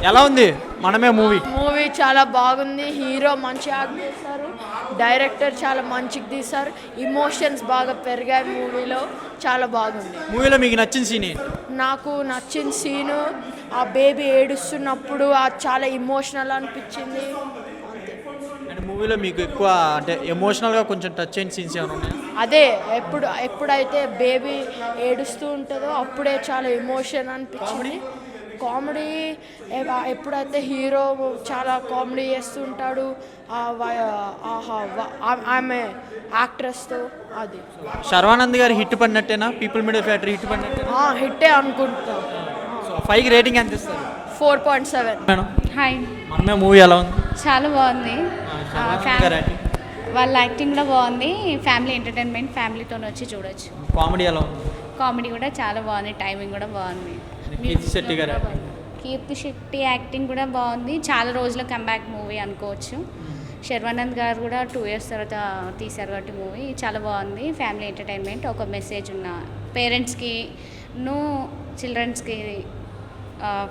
ఎలా ఉంది మనమే మూవీ? మూవీ చాలా బాగుంది. హీరో మంచి యాక్ట్ చేశారు, డైరెక్టర్ చాలా మంచిగా తీశారు, ఇమోషన్స్ బాగా పెరిగాయి మూవీలో. చాలా బాగుంది. మూవీలో మీకు నచ్చిన సీన్ ఏంటి? నాకు నచ్చిన సీను ఆ బేబీ ఏడుస్తున్నప్పుడు అది చాలా ఇమోషనల్ అనిపించింది. అంటే మూవీలో మీకు ఎక్కువ అంటే ఎమోషనల్గా కొంచెం టచ్ అయిన సీన్స్ ఏమైనా ఉన్నాయా? అదే ఎప్పుడైతే బేబీ ఏడుస్తూ ఉంటుందో అప్పుడే చాలా ఎమోషన్ అనిపించింది. కామెడీ ఎప్పుడైతే హీరో చాలా కామెడీ చేస్తుంటాడు ఆమె యాక్ట్రెస్తో, అది శర్వానంద్ గారు హిట్ పడినట్టేనా? పీపుల్ మీడియా ఫ్యాక్టరీ హిట్ పడినట్టేనా? హిట్టే అనుకుంటున్నాం. సో 5కి రేటింగ్ ఎంత ఇస్తారు? 4.7. మేడం హాయ్, మనమే మూవీ ఎలా ఉంది? చాలా బాగుంది. శర్వానంద్ గారు acting. వాళ్ళ యాక్టింగ్ కూడా బాగుంది. ఫ్యామిలీ ఎంటర్టైన్మెంట్, ఫ్యామిలీతో వచ్చి చూడొచ్చు. కామెడీ ఎలా ఉంది? కామెడీ కూడా చాలా బాగుంది, టైమింగ్ కూడా బాగుంది. కీర్తి శెట్టి గారు acting. కీర్తి శెట్టి యాక్టింగ్ కూడా బాగుంది. చాలా రోజుల కంబ్యాక్ మూవీ అనుకోవచ్చు. శర్వానంద్ గారు కూడా 2 years తర్వాత తీశారు కాబట్టి మూవీ చాలా బాగుంది. ఫ్యామిలీ ఎంటర్టైన్మెంట్, ఒక మెసేజ్ ఉన్న పేరెంట్స్కి చిల్డ్రన్స్కి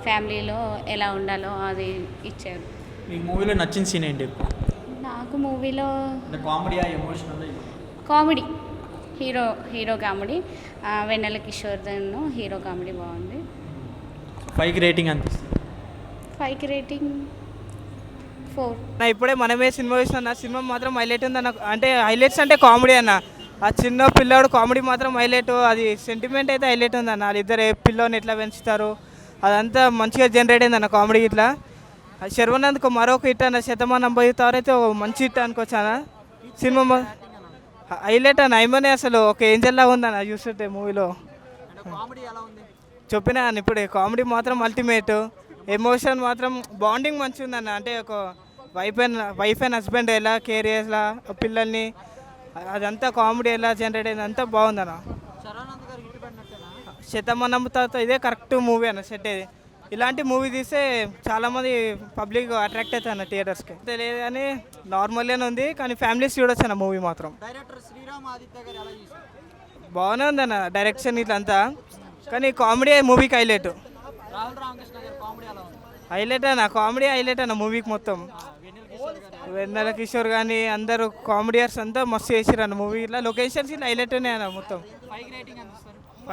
ఫ్యామిలీలో ఎలా ఉండాలో అది ఇచ్చారు. మీకు మూవీలో నచ్చిన సీన్ ఏంటి? నాకు మూవీలో కామెడీయా ఎమోషనల్? కామెడీ, హీరో కామెడీ, వెన్నెల కిషోర్ హీరో కామెడీ బాగుంది. 5కి రేటింగ్ ఎంత ఇస్తారు? 5కి రేటింగ్ 4. నా ఇప్పుడే మనమే సినిమా చూసిన సినిమా మాత్రం హైలైట్ ఉంది అన్న. అంటే హైలైట్స్ అంటే కామెడీ అన్న. ఆ చిన్న పిల్లోడు కామెడీ మాత్రం హైలైట్. అది సెంటిమెంట్ అయితే హైలైట్ ఉంది అన్న. వాళ్ళిద్దరు పిల్లోని ఎట్లా పెంచుతారు అదంతా మంచిగా జనరేట్ అయింది అన్న కామెడీ ఇట్లా. శర్వానంద్కు మరొక హిట్ అన్న, శతమానం భవితారు అయితే మంచి హిట్ అనుకోవచ్చు అన్న. సినిమా హైలైట్ అన్న. ఐమనే అసలు ఒక ఏంజల్లా ఉందన్న చూస్తుంటే మూవీలో. చెప్పినా అన్న ఇప్పుడే కామెడీ మాత్రం అల్టిమేట్. ఎమోషన్ మాత్రం బాండింగ్ మంచిగా ఉందన్న. అంటే ఒక వైఫ్ అండ్ హస్బెండ్ ఎలా కేర్ చేయాలా పిల్లల్ని, అదంతా కామెడీ ఎలా జనరేట్ అయింది అంతా బాగుందన్న. శతమానం తర్వాత ఇదే కరెక్ట్ మూవీ అన్న. సెట్ అయ్యేది ఇలాంటి మూవీ తీస్తే చాలామంది పబ్లిక్ అట్రాక్ట్ అవుతాయి అన్న థియేటర్స్కి. తెలియదు కానీ నార్మల్గానే ఉంది, కానీ ఫ్యామిలీస్ చూడొచ్చు అన్న మూవీ మాత్రం. బాగానే ఉందన్న డైరెక్షన్ ఇట్లంతా, కానీ కామెడీ మూవీకి హైలైట్. హైలైట్ అన్న, కామెడీ హైలైట్ అన్న మూవీకి మొత్తం. వెన్నెల కిషోర్ కానీ అందరూ కామెడియర్స్ అంతా మస్తు చేసారు అన్న మూవీ. ఇట్లా లొకేషన్స్ ఇట్లా హైలైట్ ఉన్నాయి అన్న మొత్తం.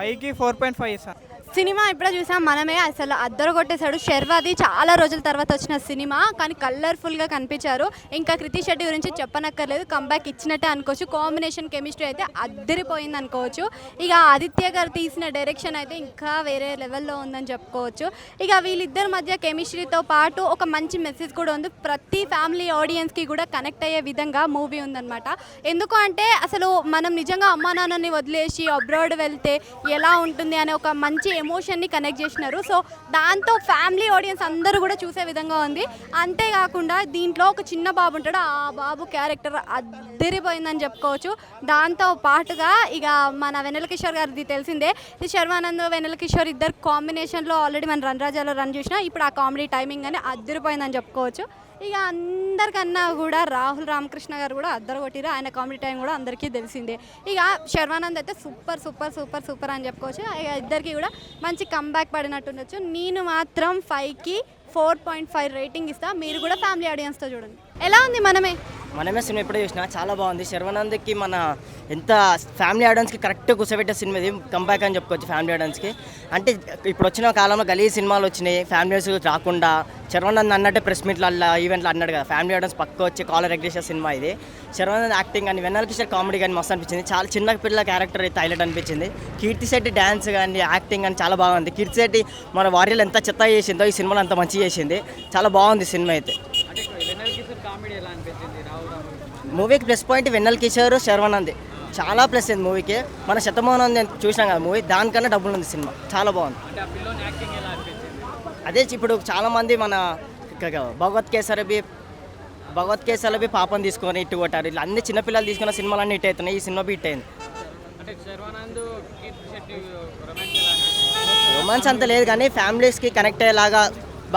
5కి 4.5 సార్. సినిమా ఇప్పుడే చూసాం మనమే, అసలు అద్దరు కొట్టేశాడు. శర్వాది చాలా రోజుల తర్వాత వచ్చిన సినిమా, కానీ కలర్ఫుల్గా కనిపించారు. ఇంకా కృతి శెట్టి గురించి చెప్పనక్కర్లేదు, కంబ్యాక్ ఇచ్చినట్టే అనుకోవచ్చు. కాంబినేషన్ కెమిస్ట్రీ అయితే అద్దరిపోయింది అనుకోవచ్చు. ఇక ఆదిత్య గారు తీసిన డైరెక్షన్ అయితే ఇంకా వేరే లెవెల్లో ఉందని చెప్పుకోవచ్చు. ఇక వీళ్ళిద్దరి మధ్య కెమిస్ట్రీతో పాటు ఒక మంచి మెసేజ్ కూడా ఉంది. ప్రతి ఫ్యామిలీ ఆడియన్స్కి కూడా కనెక్ట్ అయ్యే విధంగా మూవీ ఉందన్నమాట. ఎందుకు అంటే అసలు మనం నిజంగా అమ్మా నాన్నని వదిలేసి అబ్రాడ్ వెళ్తే ఎలా ఉంటుంది అనే ఒక మంచి ఎమోషన్ని కనెక్ట్ చేసినారు. సో దాంతో ఫ్యామిలీ ఆడియన్స్ అందరూ కూడా చూసే విధంగా ఉంది. అంతేకాకుండా దీంట్లో ఒక చిన్న బాబు ఉంటాడు, ఆ బాబు క్యారెక్టర్ అద్దరిపోయిందని చెప్పుకోవచ్చు. దాంతో పాటుగా ఇక మన వెన్నెల కిషోర్ గారిది తెలిసిందే, శర్వానంద్ వెన్నెల కిషోర్ ఇద్దరు కాంబినేషన్లో ఆల్రెడీ మన రన్ రాజాలో రన్ చూసినా, ఇప్పుడు ఆ కామెడీ టైమింగ్ అని అద్దరిపోయిందని చెప్పుకోవచ్చు. ఇక అందరికన్నా కూడా రాహుల్ రామకృష్ణ గారు కూడా అద్దరు కొట్టిరు, ఆయన కామెడీ టైం కూడా అందరికీ తెలిసిందే. ఇక శర్వానంద్ అయితే సూపర్ సూపర్ సూపర్ సూపర్ అని చెప్పుకోవచ్చు. ఇక ఇద్దరికి కూడా మంచి కంబ్యాక్ పడినట్టుండొచ్చు. నేను మాత్రం 5కి 4.5 రేటింగ్ ఇస్తాను. మీరు కూడా ఫ్యామిలీ ఆడియన్స్తో చూడండి. ఎలా ఉంది మనమే సినిమా ఎప్పుడే చూసినా చాలా బాగుంది. శర్వానంద్కి మన ఎంత ఫ్యామిలీ ఆడియన్స్కి కరెక్ట్ కూర్చోబెట్టే సినిమా ఇది, కంబ్యాక్ అని చెప్పుకోవచ్చు ఫ్యామిలీ ఆడియన్స్కి. అంటే ఇప్పుడు వచ్చిన కాలంలో గలీ సినిమాలు వచ్చినాయి, ఫ్యామిలీస్ రాకుండా శర్వానంద్ అన్నట్టే ప్రెస్ మీట్లలో ఈవెంట్లు అన్నాడు కదా, ఫ్యామిలీ ఆడియన్స్ పక్క వచ్చి కాలర్ ఎగ్రేషన్ సినిమా ఇది. శర్వానంద్ యాక్టింగ్ కానీ వెన్నెల కిషోర్ కామెడీ కానీ మస్తు అనిపించింది. చాలా చిన్న పిల్లల క్యారెక్టర్ అయితే హైలైట్ అనిపించింది. కీర్తి శెట్టి డ్యాన్స్ కానీ యాక్టింగ్ కానీ చాలా బాగుంది. కీర్తి శెట్టి మన వారియలు ఎంత చెత్త చేసిందో ఈ సినిమాలో అంత మంచిగా చేసింది. చాలా బాగుంది సినిమా అయితే. మూవీకి ప్లస్ పాయింట్ వెన్నెల కిషోర్ శర్వానంద్ చాలా ప్లస్ అయింది మూవీకి. మన శతమానం చూసినాం కదా మూవీ, దానికన్నా డబ్బులు ఉంది సినిమా, చాలా బాగుంది. అదే ఇప్పుడు చాలామంది మన భగవత్ కేసరబి పాపం తీసుకొని ఇట్టు కొట్టారు, ఇట్లా అన్ని చిన్నపిల్లలు తీసుకున్న సినిమాలన్నీ హిట్ అవుతున్నాయి. ఈ సినిమా హిట్ అయింది. రొమాన్స్ అంత లేదు కానీ ఫ్యామిలీస్కి కనెక్ట్ అయ్యేలాగా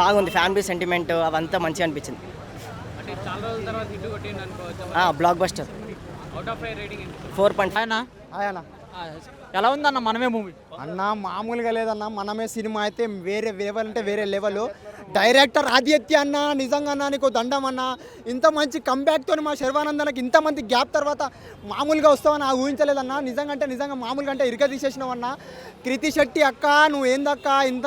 బాగుంది. ఫ్యామిలీ సెంటిమెంట్ అవంతా మంచిగా అనిపించింది. Block buster. 4.5. ఎలా ఉందన్న మనమే మూవీ? అన్న మామూలుగా లేదన్న, మనమే సినిమా అయితే వేరే లెవెల్ అంటే వేరే లెవెల్. డైరెక్టర్ ఆదిత్య అన్న నిజంగా అన్న నీకు దండం అన్న. ఇంత మంచి కంబ్యాక్తో మా శర్వానందనకి ఇంతమంది గ్యాప్ తర్వాత మామూలుగా వస్తావని ఊహించలేదన్న. నిజంగా అంటే నిజంగా మామూలుగా అంటే ఇరక తీసేసినావన్న. కృతి శెట్టి అక్క నువ్వు ఏందక్క ఇంత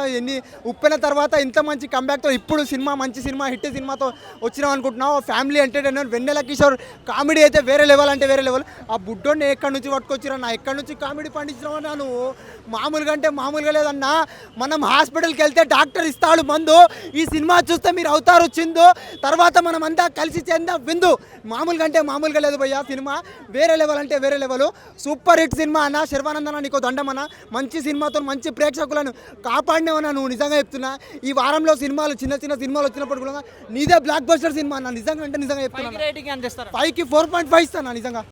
ఉప్పెన తర్వాత ఇంత మంచి కంబ్యాక్తో ఇప్పుడు సినిమా మంచి సినిమా హిట్ సినిమాతో వచ్చినావు అనుకుంటున్నావు. ఫ్యామిలీ ఎంటర్టైనర్ వెన్నెల కిషోర్ కామెడీ అయితే వేరే లెవెల్ అంటే వేరే లెవెల్. ఆ బుడ్డోని ఎక్కడి నుంచి పట్టుకొచ్చిరన్నా, ఎక్కడి నుంచి కామెడీ పండించినావన్నా నువ్వు. మామూలుగా అంటే మామూలుగా లేదన్నా. మనం హాస్పిటల్కి వెళ్తే డాక్టర్ ఇస్తాడు మందు, ఈ సినిమా చూస్తే మీరు అవుతారు చిందు, తర్వాత మనం అంతా కలిసి చెందాం విందు. మామూలుగా అంటే మామూలుగా లేదు భయ్యా, సినిమా వేరే లెవెల్ అంటే వేరే లెవెల్. సూపర్ హిట్ సినిమా అన్న. శర్వానందన నీకు దండం అన్న. మంచి సినిమాతో మంచి ప్రేక్షకులను కాపాడినేవన్నా నువ్వు, నిజంగా చెప్తున్నా. ఈ వారంలో సినిమాలు చిన్న చిన్న సినిమాలు వచ్చినప్పుడు కూడా నీదే బ్లాక్ బస్టర్ సినిమా అన్న. నిజంగా అంటే నిజంగా చెప్తున్నా. 5కి రేటింగ్ ఎంత ఇస్తారు? 5కి 4.5 ఇస్తాను నిజంగా.